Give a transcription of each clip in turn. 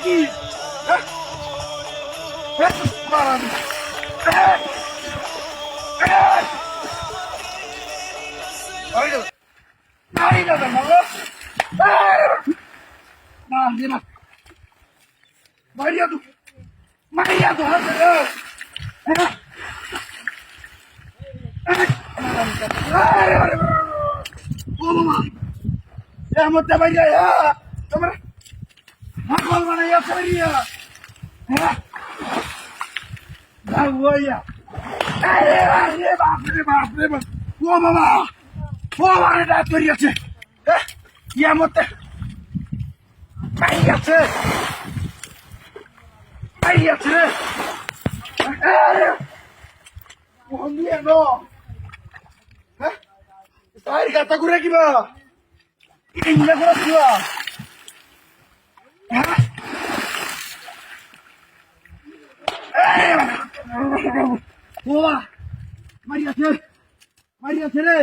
কি Maria do ya mata Maria ya tomar hakol mana ya Maria ya বাপরে ও বাবা ও মানে দাঁত বেরিয়েছে ইয়া মতে বেরিয়েছে no stai kata gue gimana ini nggak gua wah Maria ছেলে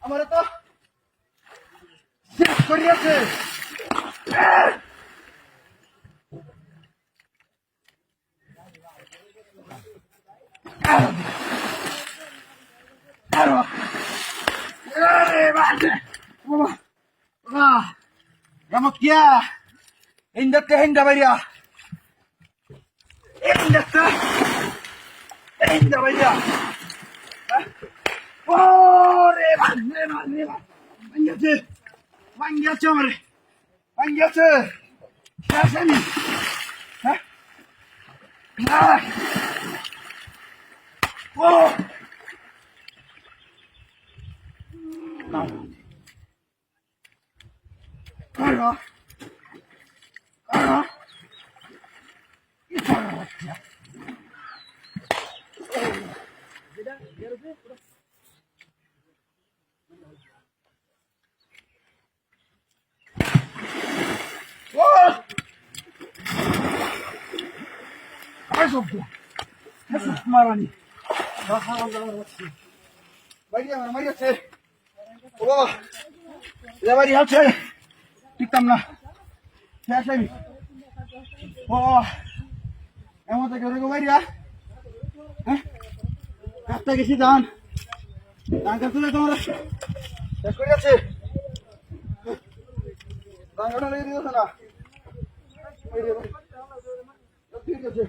আমার তো শেষ করিয়াছে Kamu kia, indah ke indah Maria, indah Maria. Oh, rebat, manjat cemere, siapa ni? Oh. Cara. Marani. Maria ce. Oh. Ya Maria ce. Tikam na. Siapa ni? Oh. Emang tak kira kau Maria? Kata kisi dan. Tangkap tu lah kamu. Sekali aja. Tangkap lagi di sana. Maria. ঠিক আছে